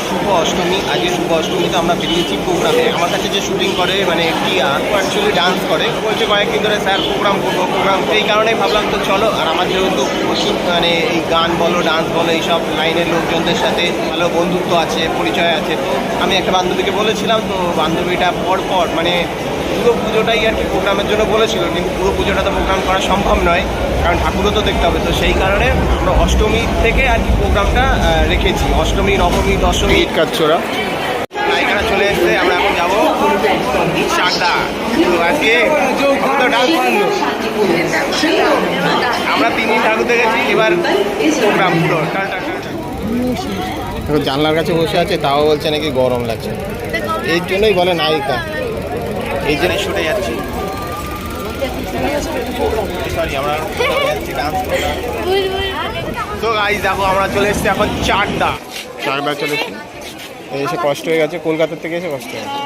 শুভ অষ্টমী, আজকে শুভ অষ্টমীতে আমরা বেরিয়েছি প্রোগ্রামে। আমার কাছে যে শুটিং করে মানে টিয়া অ্যাকচুয়ালি ডান্স করে, বলছে কয়েকদিন ধরে স্যার প্রোগ্রাম করবো প্রোগ্রাম, এই কারণেই ভাবলাম তো চলো। আর আমার যেহেতু মানে এই গান বলো ডান্স বলো এইসব লাইনের লোকজনদের সাথে ভালো বন্ধুত্ব আছে, পরিচয় আছে, তো আমি একটা বান্ধবীকে বলেছিলাম, তো বান্ধবীটা পর মানে পুরো পুজোটাই আর কি প্রোগ্রামের জন্য বলেছিল, কিন্তু পুরো পুজোটা তো প্রোগ্রাম করা সম্ভব নয়, কারণ ঠাকুরও তো দেখতে হবে। তো সেই কারণে আমরা অষ্টমী থেকে আর কি প্রোগ্রামটা রেখেছি। অষ্টমী, নবমী, দশমী ঈদ কাচ্ছরা এখানে চলে এসছে। আমরা এখন যাবো চাকদা। তো আজকে আমরা 3 দিন ঠাকুর দেখেছি, এবার প্রোগ্রাম পুরো জানলার কাছে বসে আছে, তাও বলছে নাকি গরম লাগছে, এই জন্যই বলে নায়িকা, এই জন্যই ছুটে যাচ্ছি। সরি আমরা ডান্স প্রোগ্রাম। তো গাইস দেখো আমরা চলে এসেছি এখন চাকদা চলে এসেছি। এসে কষ্ট হয়ে গেছে, কলকাতার থেকে এসে কষ্ট হয়ে গেছে।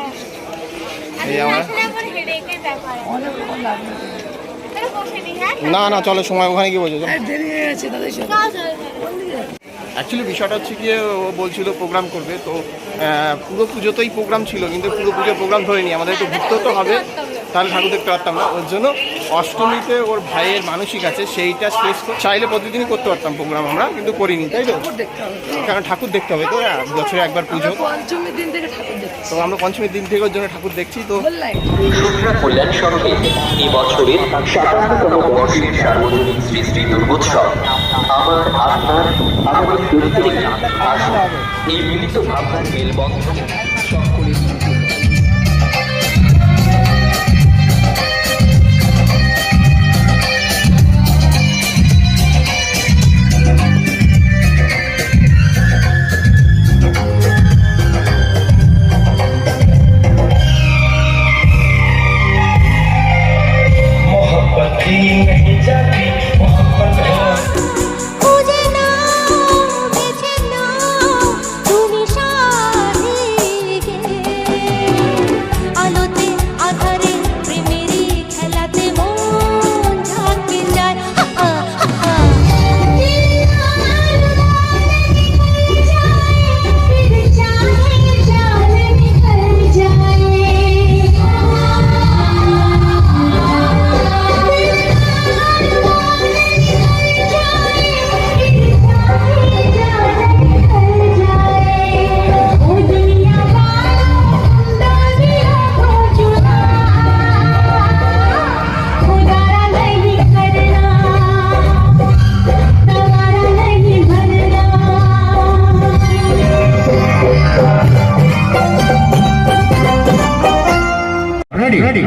এই আমার না চলো সময় ওখানে গিয়ে বলছো। অ্যাকচুয়ালি বিষয়টা হচ্ছে গিয়ে ও বলছিল প্রোগ্রাম করবে, তো পুরো পুজোতেই প্রোগ্রাম ছিল, কিন্তু পুরো পুজো প্রোগ্রাম ধরেনি, আমাদের একটু ঘুরতে তো হবে, তাহলে ঠাকুর দেখতে পারতাম না। ওর জন্য অষ্টমীতে ওর ভাইয়ের মানসিক আছে, সেইটা শেষ চাইলে প্রতিদিনই করতে পারতাম প্রোগ্রাম, আমরা কিন্তু করিনি, তাই তো? কারণ ঠাকুর দেখতে হবে তো, বছরে একবার পুজো, তো আমরা পঞ্চমীর দিন থেকে ওর জন্য ঠাকুর দেখছি। তো কল্যাণ সড়কে এবছরের 57তম বর্ষের সার্বজনীন শ্রী শ্রী দুর্গোৎসব আমার আপনার আমাদের প্রত্যেক আসুন এই মিলিত ভাবনার মেলবন্ধনে সকলের ready.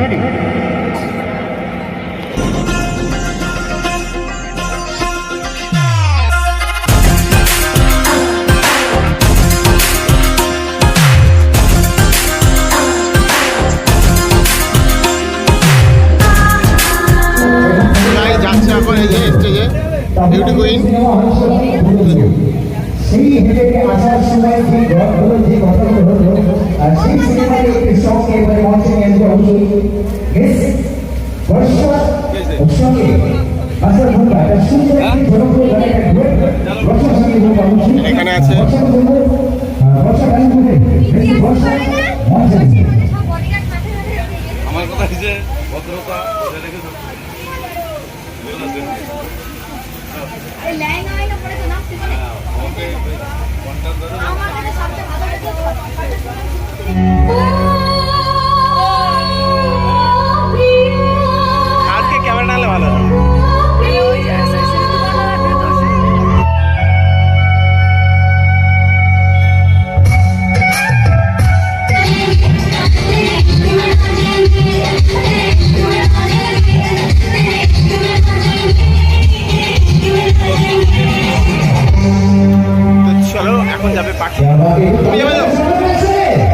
যাচ্ছে এখন এই যে স্টেজে বিউটি কুইন। সেই হেঁটে আসার সময় যে ঘরগুলো যে কথাগুলো হলো আর সেই সিনেমার একটি সঙ্গ এবারে মঞ্চে নিয়ে আসবে অবশ্যই বর্ষা সঙ্গে আসার ভূমিকা একটা সুন্দর একটি জনপ্রিয় গানের একটা বর্ষার সঙ্গে ভূমিকা অবশ্যই এখানে আছে। বর্ষা গান বলে বর্ষা মঞ্চে আমার কথা হচ্ছে ভদ্রতা আজকে ক্যামেরা নালে ভালো। চলো এখন যাবে পাখি। তুমি যাবে তো?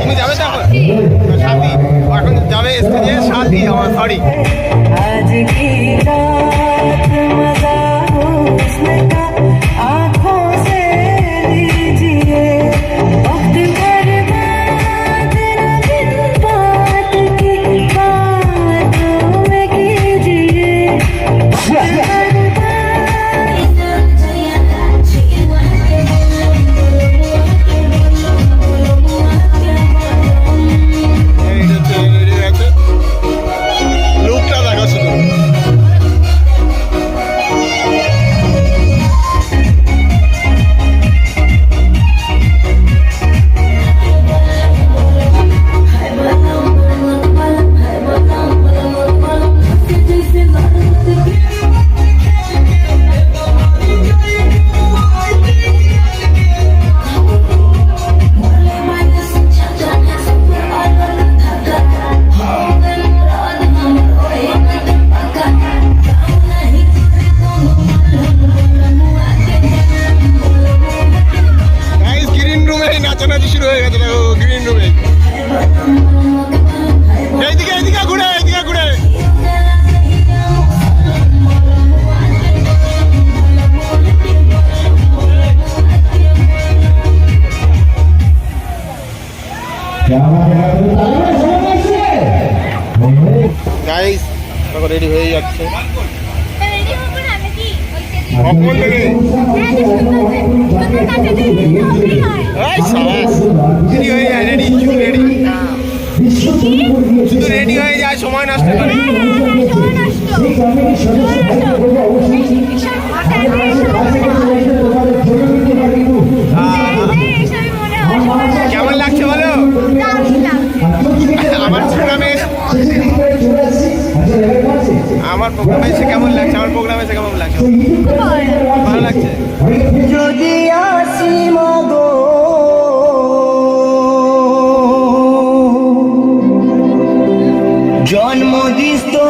তুমি যাবে তো এখন? সাথী এখন যাবে স্টেজে সাথী আমার সরি। নাচানাচি শুরু হয়ে গেছে দেখো গ্রিন রুমে। এইদিকে এইদিকে ঘুরে এইদিকে ঘুরে। গাইস দেখো রেডি হয়ে যাচ্ছে। কখন থেকে? এই সাবাস রেডি হয়ে যায়, রেডি শুধু রেডি, শুধু রেডি হয়ে যায়, সময় নষ্ট করে। কেমন লাগছে বলো? আমার প্রোগ্রামে এসে কেমন লাগছে? আমার প্রোগ্রামে এসে কেমন লাগছে? ভালো লাগছে। যদি আসি মাগো জন্ম দিস তো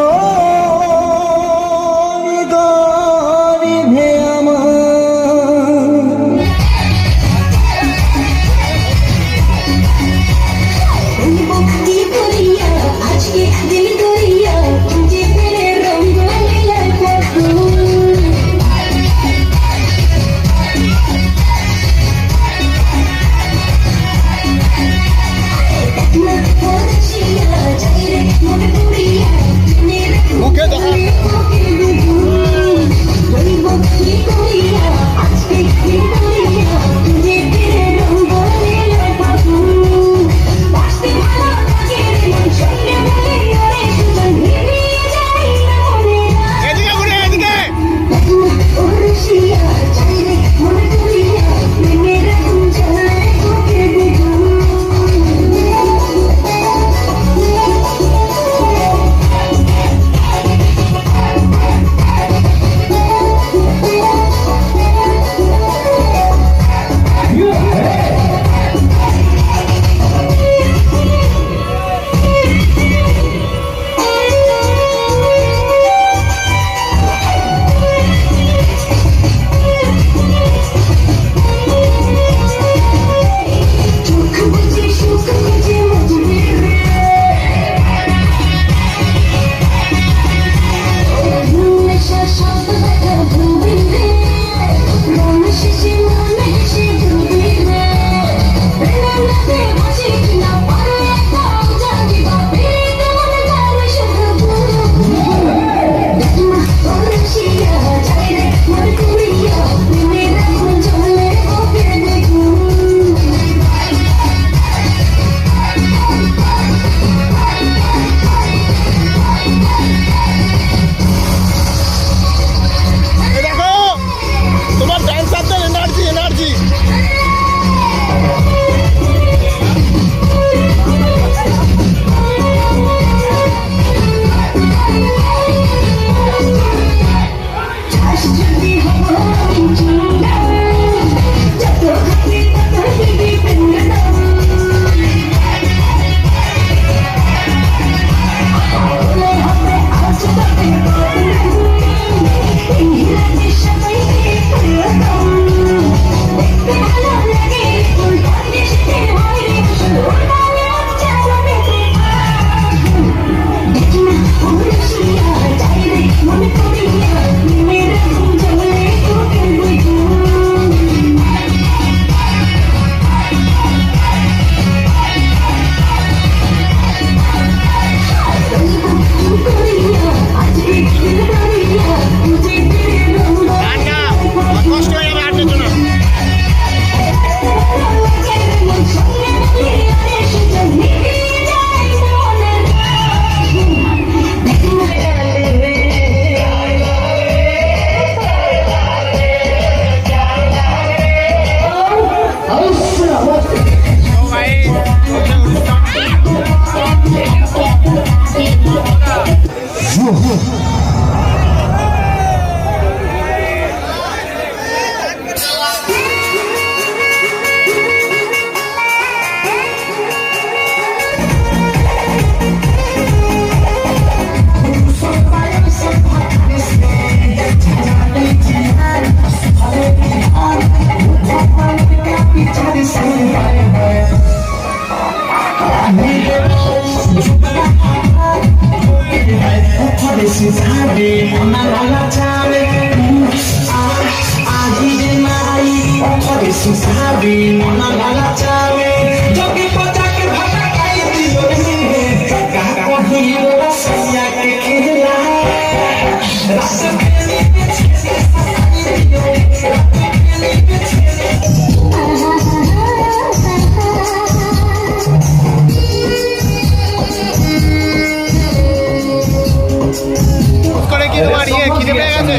করে কি তোমার খিদে পেয়ে গেছে?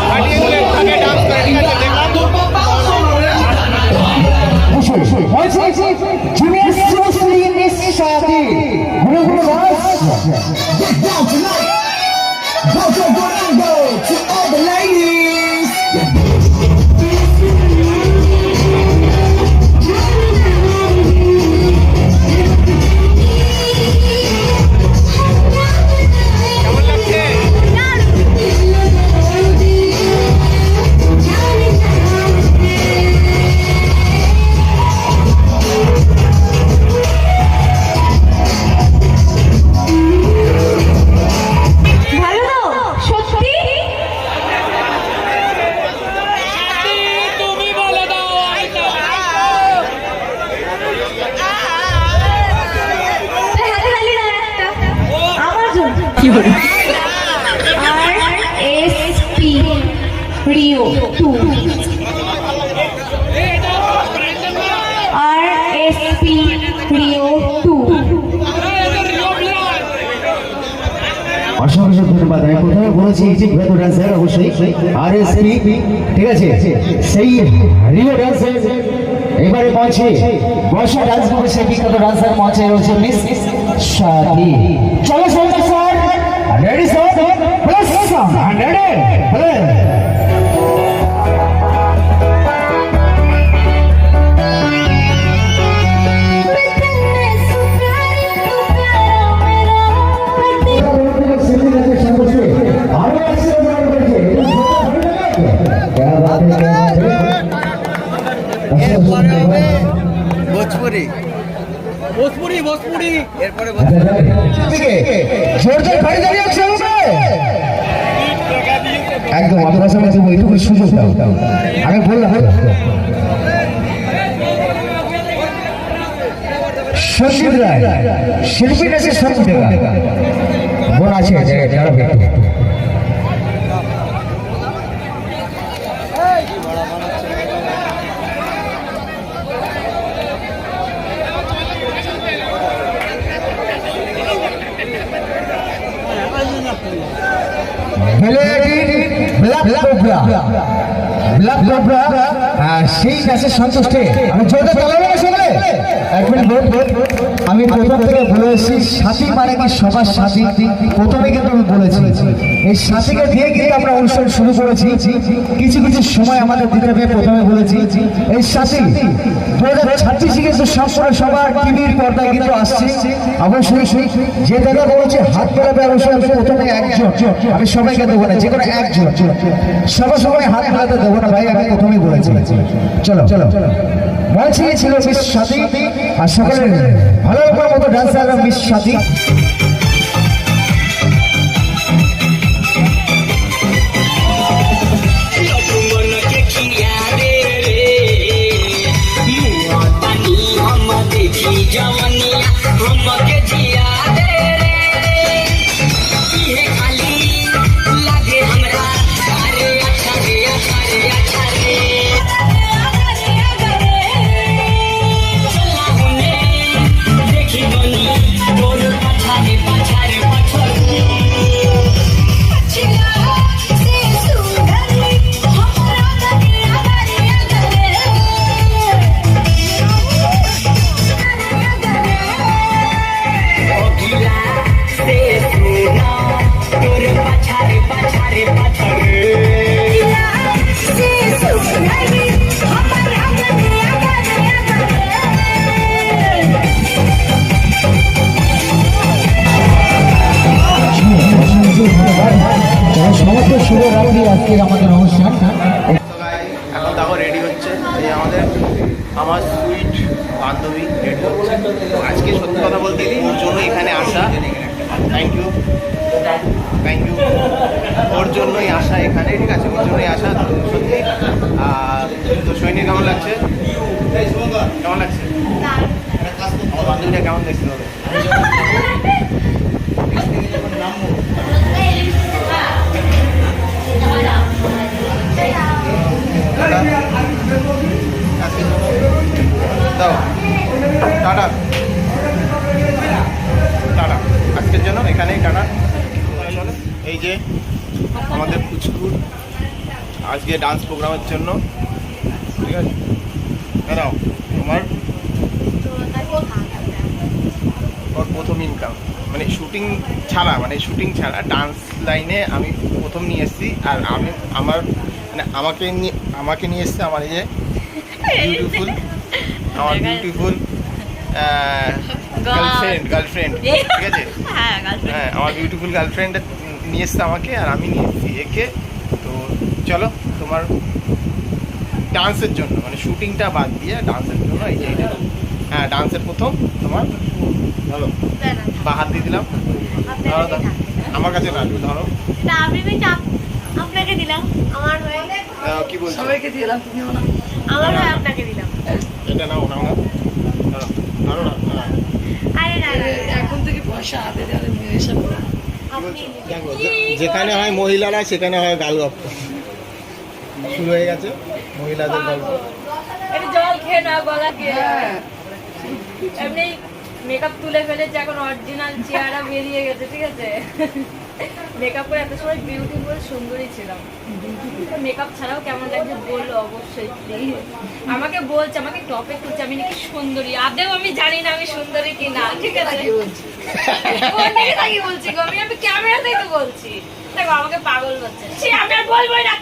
হাঁটিয়ে দিলে আগে ডান্স করে, ঠিক আছে? দেখলাম তো। Junior Socially in this society. Go down tonight. Go to all the ladies. কেমন লাগছে? ভালো তো সত্যি হাতে তালি দাও একটা আমার জন্য কি বলি RSP রিও 2 RSP রিও 2 অসংখ্য ধন্যবাদ। আমি প্রথমে বলেছি যে ভেতু ডান্সার অবশ্যই RSP, ঠিক আছে? সেই রিও ডান্সার এবারে মঞ্চে বর্ষা ডান্স গ্রুপের সেই বিখ্যাত ডান্সার মঞ্চে রয়েছে মিস সাথী। চলো সবাই sir, ready sir? Plus ready Bhojpuri Bhojpuri Bhojpuri এরপরে একদম আপনার সঙ্গে এইটুকু সুযোগ দাও। আমি বললাম সঞ্জিত রায় শিল্পী নাচে সঞ্জিত রায় বোন আছে দাঁড়াবে একটু। সেই নাচের সন্তুষ্টে আমি জোরদার তালাবো না শুনলে এক মিনিট আমি প্রথম থেকে বলে এসেছি সাথী মানে কি সবার সাথী, প্রথমে কিন্তু আমি বলেছি এই সাথীকে দিয়ে কিন্তু আমরা অনুষ্ঠান শুরু করেছি। কিছু কিছু সময় আমাদের দিতে হবে, প্রথমে বলেছি এই সাথী 2026 কিন্তু সম্পূর্ণ সবার টিভির পর্দায় কিন্তু আসছে। অবশ্যই যে দাদা বলেছে হাত মেলাবে, অবশ্যই আমি প্রথমে একজন, আমি সবাইকে দেবো না, যে কোনো একজন, সবাই হাত মেলাতে দেবো না ভাই, আমি প্রথমেই বলেছি। চলো মঞ্চে ছিল মিস সাথী আর সকলের ভালো লাগার মতো ডান্সার মিস সাথী। সমস্ত শুভরাত্রি আজকের আমাদের অনুষ্ঠান। এখন দেখো রেডি হচ্ছে এই আমাদের আমার সুইট বান্ধবী রেডি হচ্ছে। তো আজকে সত্যি কথা বলতে ওর জন্য এখানে আসা, থ্যাংক ইউ থ্যাংক ইউ, ওর জন্যই আসা এখানে, ঠিক আছে, ওর জন্যই আসা। তো সত্যি তো সৈনিক কেমন লাগছে? কেমন লাগছে আমার বান্ধবীটা? কেমন দেখতে হবে? দাও টাটা টাটা, আজকের জন্য এখানেই টাটা। চলো, এই যে আমাদের পুচকুর আজকে ডান্স প্রোগ্রামের জন্য, ঠিক আছে, দাঁড়াও, তোমার ওর প্রথম ইনকাম মানে শুটিং ছাড়া ডান্স লাইনে আমি প্রথম নিয়ে এসেছি। আর আমি মানে আমাকে নিয়ে এসছে আমার এই যে বিউটিফুল গার্লফ্রেন্ড, ঠিক আছে, হ্যাঁ, আমার বিউটিফুল গার্লফ্রেন্ড নিয়ে এসছে আমাকে, আর আমি নিয়ে এসেছি একে। তো চলো, তোমার ডান্সের জন্য মানে শুটিংটা বাদ দিয়ে ডান্সের জন্য এই যে এটা, হ্যাঁ, ডান্সের প্রথম তোমার, ধরো, বা হাত দিয়ে দিলাম, ধরো, আমার কাছে না, ধরো, আপনাকে দিলাম, আমার হয়ে কি বলছো, সবাইকে দিলাম, তুমিও না। আমার হয়ে আপনাকে দিলাম। এটা নাও, ধরো ধরো না, আরে না না, এখন থেকে পয়সা হাতে দেওয়ালে এসব আপনি দেখো, যেখানে হয় মহিলারা সেখানে হয় গাল গপ্প শুরু হয়ে গেছে, মহিলাদের গল্প। একটু জল খেয়ে না, গলা খেয়ে এমনি মেকআপ তুলে ফেলেছে, এখন অরিজিনাল চেহারা বেরিয়ে গেছে, ঠিক আছে। মেকআপ করে এত সময় বিউটিফুল সুন্দরী ছিলাম, মেকআপ ছাড়াও কেমন লাগছে বললো অবশ্যই প্লিজ। আমাকে বলছে, আমাকে টপে তুলছে আমি নাকি সুন্দরী, আদেও আমি জানি না আমি সুন্দরী কিনা, ঠিক আছে। ওর দিকে তাকিয়ে বলছি গো, আমি ক্যামেরাতেই তো বলছি, দেখো আমাকে পাগল করছে। সে আমি আর বলবোই না,